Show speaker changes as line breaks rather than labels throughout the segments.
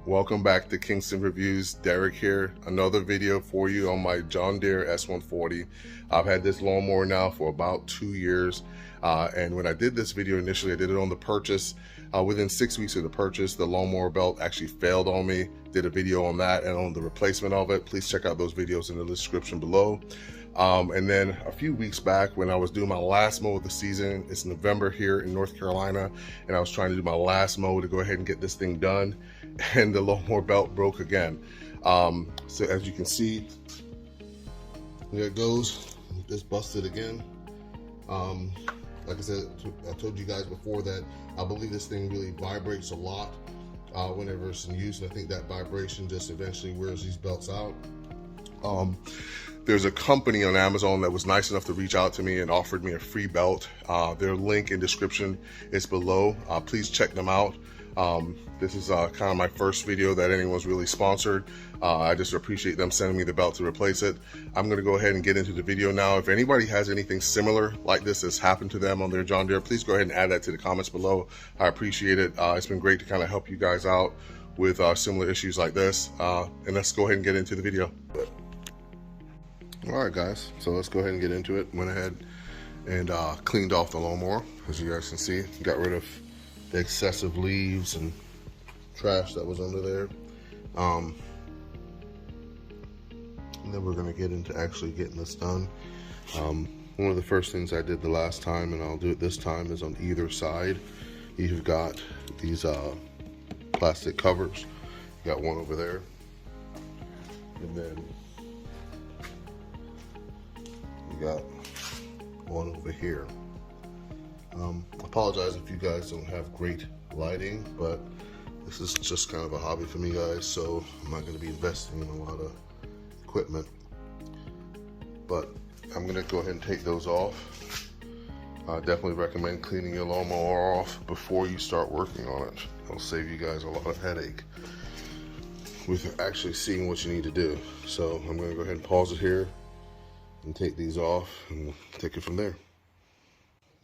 Welcome back to Kingston Reviews. Derek here. Another video for you on my John Deere S140. I've had this lawnmower now for about 2 years. And when I did this video initially, I did it on the purchase. Within 6 weeks of the purchase, the lawnmower belt actually failed on me. Did a video on that and on the replacement of it. Please check out those videos in the description below. And then a few weeks back when I was doing my last mow of the season, it's November here in North Carolina, and I was trying to do my last mow to go ahead and get this thing done, and the lawnmower belt broke again. So as you can see, there it goes, just busted again. Like I said, I told you guys before that I believe this thing really vibrates a lot whenever it's in use, and I think that vibration just eventually wears these belts out. There's a company on Amazon that was nice enough to reach out to me and offered me a free belt. Their link in description is below. Please check them out. This is kind of my first video that anyone's really sponsored. I just appreciate them sending me the belt to replace it. I'm going to go ahead and get into the video now. If anybody has anything similar like this that's happened to them on their John Deere, please go ahead and add that to the comments below. I appreciate it. It's been great to kind of help you guys out with similar issues like this. And let's go ahead and get into the video. Alright guys, so let's go ahead and get into it. Went ahead and cleaned off the lawnmower. As you guys can see, got rid of the excessive leaves and trash that was under there. And then we're going to get into actually getting this done. One of the first things I did the last time, and I'll do it this time, is on either side you've got these plastic covers. You got one over there, and then you got one over here. Apologize if you guys don't have great lighting, but this is just kind of a hobby for me, guys, so I'm not going to be investing in a lot of equipment. But I'm going to go ahead and take those off. I definitely recommend cleaning your lawnmower off before you start working on it. It'll save you guys a lot of headache with actually seeing what you need to do. So I'm going to go ahead and pause it here and take these off, and we'll take it from there.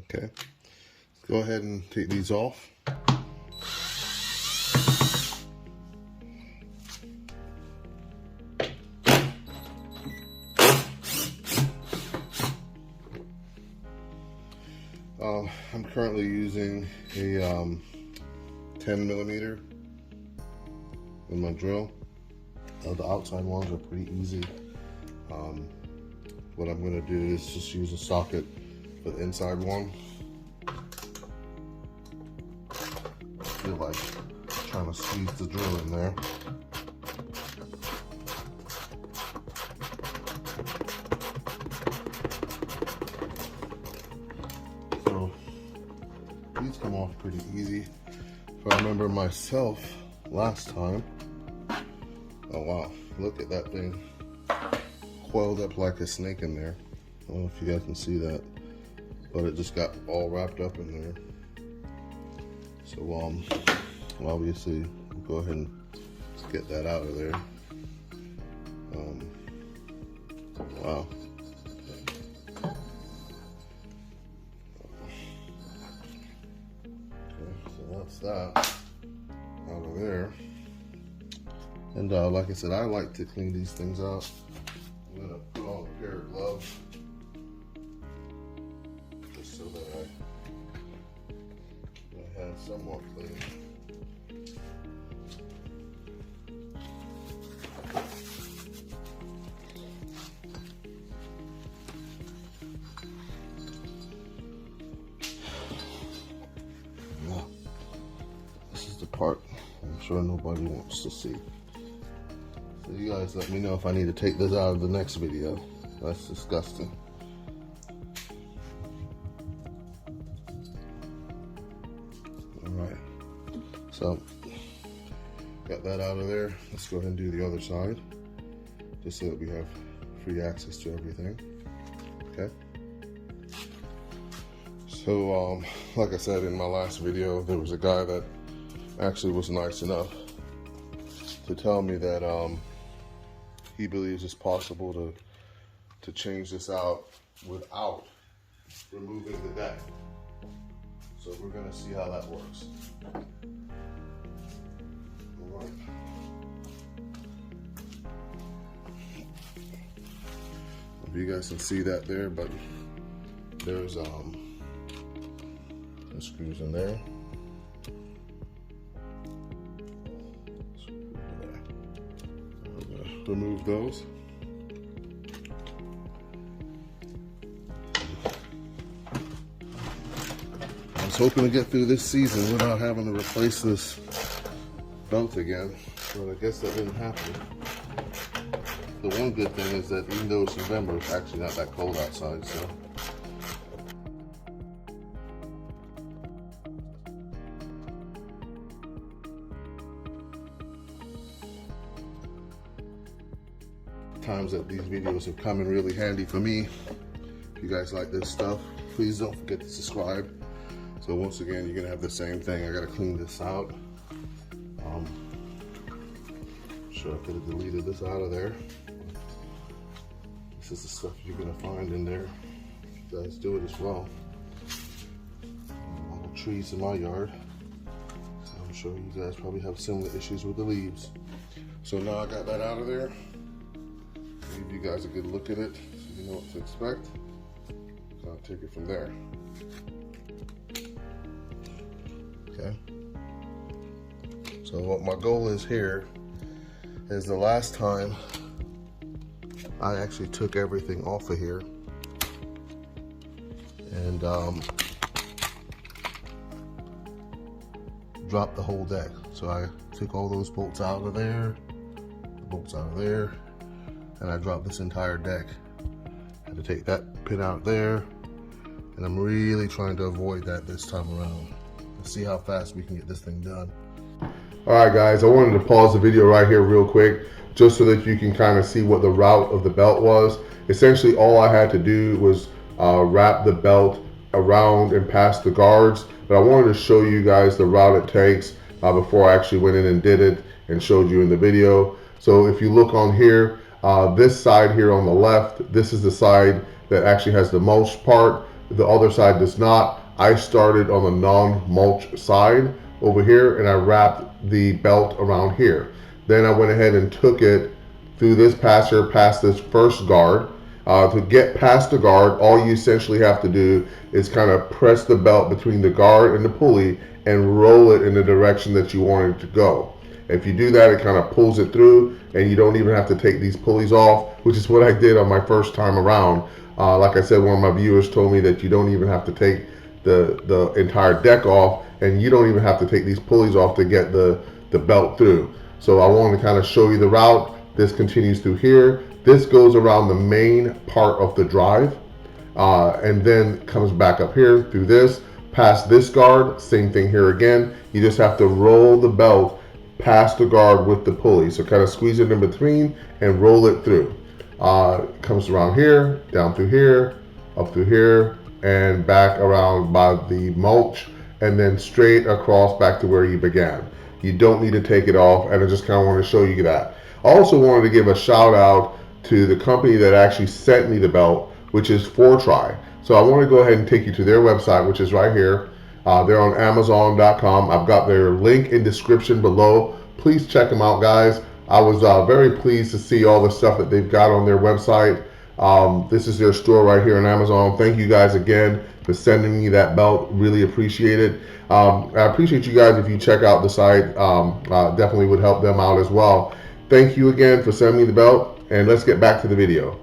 Okay, let's go ahead and take these off. I'm currently using a 10mm in my drill. The outside ones are pretty easy. What I'm going to do is just use a socket for the inside one. I feel like trying to squeeze the drill in there. So these come off pretty easy. If I remember myself last time, oh wow, look at that thing. Coiled up like a snake in there. I don't know if you guys can see that, but it just got all wrapped up in there. So obviously we'll go ahead and get that out of there. Wow. Okay, so that's that out of there. And like I said, I like to clean these things out. I'm going to put on a pair of gloves just so that I have somewhat clean. Now, this is the part I'm sure nobody wants to see. So you guys let me know if I need to take this out of the next video. That's disgusting. Alright, so got that out of there. Let's go ahead and do the other side, just so that we have free access to everything. Okay. So like I said in my last video, there was a guy that actually was nice enough to tell me that he believes it's possible to change this out without removing the deck. So we're going to see how that works. All right. if you guys can see that there, but there's the screws in there. I'm gonna remove those. I was hoping to get through this season without having to replace this belt again, but I guess that didn't happen. The one good thing is that even though it's November, it's actually not that cold outside, so. Times that these videos have come in really handy for me. If you guys like this stuff, please don't forget to subscribe. So once again, you're gonna have the same thing. I gotta clean this out. Sure, I could have deleted this out of there. This is the stuff you're gonna find in there. You guys do it as well. All the trees in my yard. So I'm sure you guys probably have similar issues with the leaves. So now I got that out of there. Give you guys a good look at it so you know what to expect. So I'll take it from there. Okay. So what my goal is here is the last time I actually took everything off of here and dropped the whole deck. So I took all those bolts out of there, the bolts out of there, and I dropped this entire deck. I had to take that pin out there, and I'm really trying to avoid that this time around. Let's see how fast we can get this thing done. All right, guys, I wanted to pause the video right here real quick, just so that you can kind of see what the route of the belt was. Essentially, all I had to do was wrap the belt around and past the guards, but I wanted to show you guys the route it takes before I actually went in and did it and showed you in the video. So if you look on here, this side here on the left, this is the side that actually has the mulch part. The other side does not. I started on the non-mulch side over here, and I wrapped the belt around here. Then I went ahead and took it through this passer past this first guard. To get past the guard, all you essentially have to do is kind of press the belt between the guard and the pulley and roll it in the direction that you want it to go. If you do that, it kind of pulls it through, and you don't even have to take these pulleys off, which is what I did on my first time around. Like I said, one of my viewers told me that you don't even have to take the entire deck off, and you don't even have to take these pulleys off to get the belt through. So I wanted to kind of show you the route. This continues through here. This goes around the main part of the drive, and then comes back up here through this, past this guard. Same thing here again. You just have to roll the belt past the guard with the pulley. So kind of squeeze it in between and roll it through. It comes around here, down through here, up through here, and back around by the mulch, and then straight across back to where you began. You don't need to take it off, and I just kind of want to show you that. I also wanted to give a shout out to the company that actually sent me the belt, which is 4Try. So I want to go ahead and take you to their website, which is right here. They're on Amazon.com. I've got their link in description below. Please check them out, guys. I was very pleased to see all the stuff that they've got on their website. This is their store right here on Amazon. Thank you guys again for sending me that belt. Really appreciate it. I appreciate you guys if you check out the site. Definitely would help them out as well. Thank you again for sending me the belt, and let's get back to the video.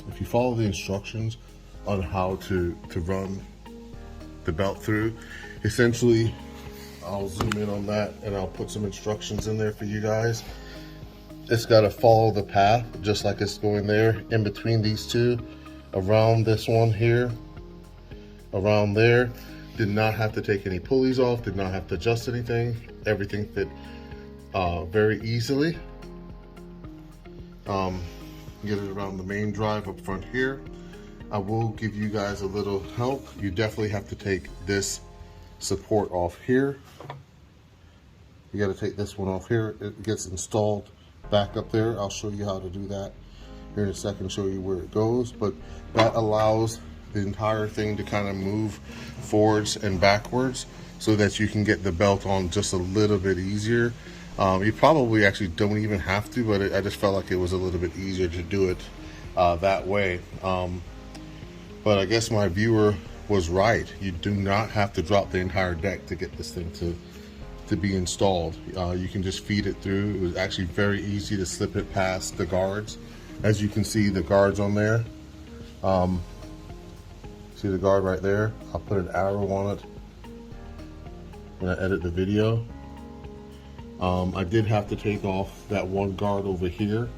If you follow the instructions on how to run the belt through, essentially, I'll zoom in on that and I'll put some instructions in there for you guys. It's got to follow the path just like it's going there, in between these two, around this one here, around there. Did not have to take any pulleys off, did not have to adjust anything. Everything fit very easily. Get it around the main drive up front here. I will give you guys a little help. You definitely have to take this support off here. You got to take this one off here. It gets installed back up there. I'll show you how to do that here in a second, show you where it goes, but that allows the entire thing to kind of move forwards and backwards so that you can get the belt on just a little bit easier. You probably actually don't even have to, but I just felt like it was a little bit easier to do it that way. But I guess my viewer was right. You do not have to drop the entire deck to get this thing to be installed. You can just feed it through. It was actually very easy to slip it past the guards. As you can see, the guards on there. See the guard right there? I'll put an arrow on it when I edit the video. I did have to take off that one guard over here.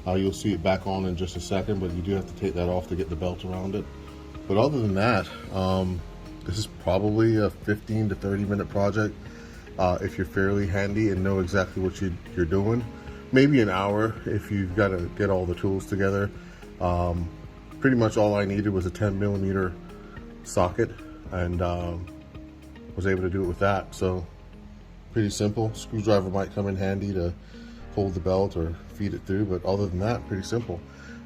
You'll see it back on in just a second, but you do have to take that off to get the belt around it. But other than that, this is probably a 15 to 30 minute project if you're fairly handy and know exactly what you're doing. Maybe an hour if you've got to get all the tools together. Pretty much all I needed was a 10mm socket, and was able to do it with that. So pretty simple. Screwdriver might come in handy to hold the belt or feed it through, but other than that, pretty simple.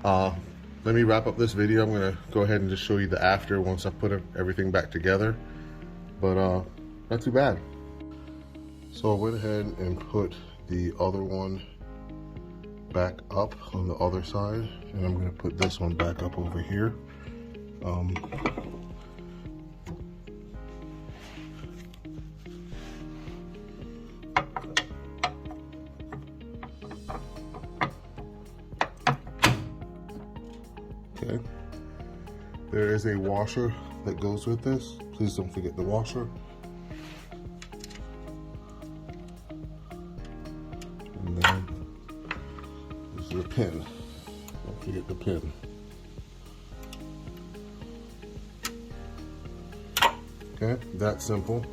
Let me wrap up this video. I'm gonna go ahead and just show you the after once I put everything back together, but not too bad. So I went ahead and put the other one back up on the other side, and I'm gonna put this one back up over here. Okay. There is a washer that goes with this. Please don't forget the washer. And then this is a pin. Don't forget the pin. Okay, that's simple.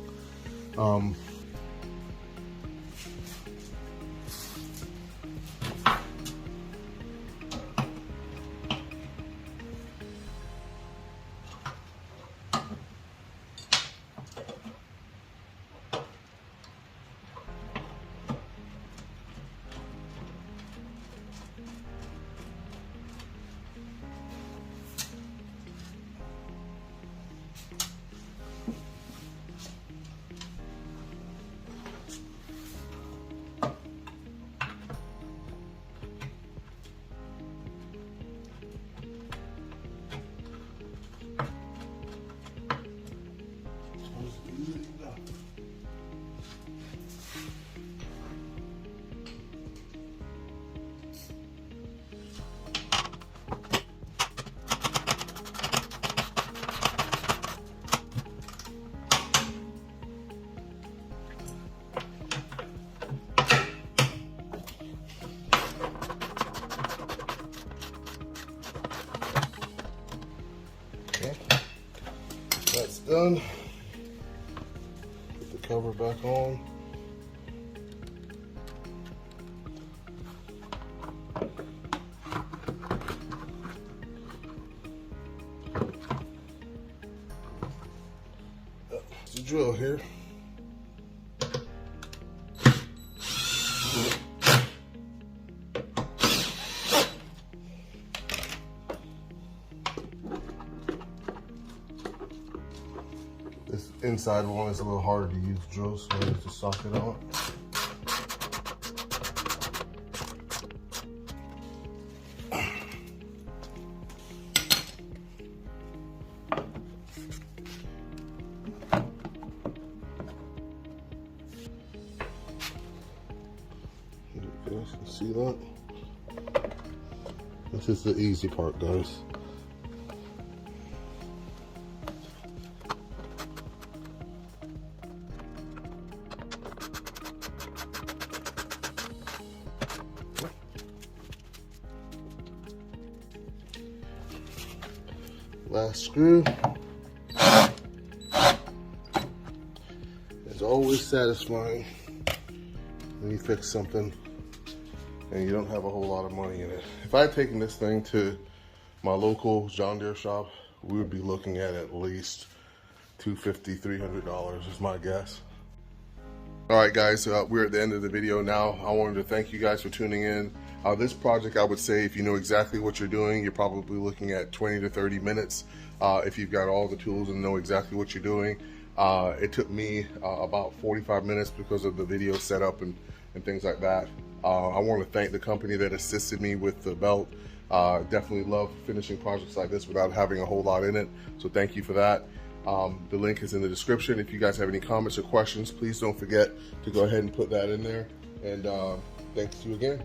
That's done. Put the cover back on. There's the drill here. This inside one is a little harder to use drill, so I use the socket on it. See that? This is the easy part, guys. Last screw. It's always satisfying when you fix something and you don't have a whole lot of money in it. If I had taken this thing to my local John Deere shop, we would be looking at least $250, $300 is my guess. All right, guys, we're at the end of the video now. I wanted to thank you guys for tuning in. This project, I would say, if you know exactly what you're doing, you're probably looking at 20 to 30 minutes. If you've got all the tools and know exactly what you're doing. It took me about 45 minutes because of the video setup and things like that. I want to thank the company that assisted me with the belt. Definitely love finishing projects like this without having a whole lot in it, so thank you for that. The link is in the description. If you guys have any comments or questions, please don't forget to go ahead and put that in there. And thanks to you again.